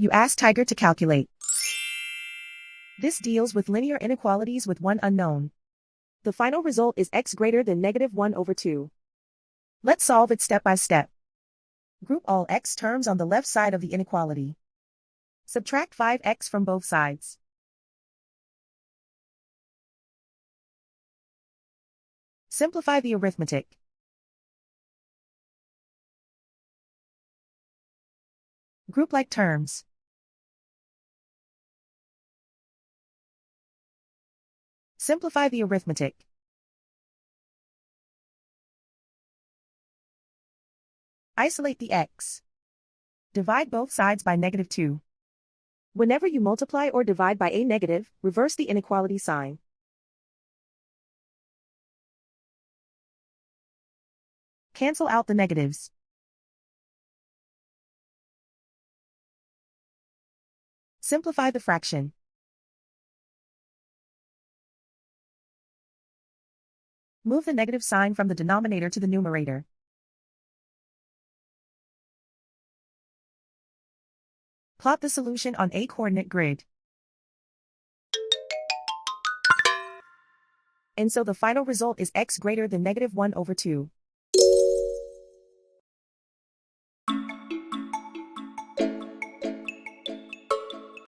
You ask Tiger to calculate. This deals with linear inequalities with one unknown. The final result is x greater than -1/2. Let's solve it step by step. Group all x terms on the left side of the inequality. Subtract 5x from both sides. Simplify the arithmetic. Group like terms. Simplify the arithmetic. Isolate the x. Divide both sides by -2. Whenever you multiply or divide by a negative, reverse the inequality sign. Cancel out the negatives. Simplify the fraction. Move the negative sign from the denominator to the numerator. Plot the solution on a coordinate grid. And so the final result is x greater than -1/2.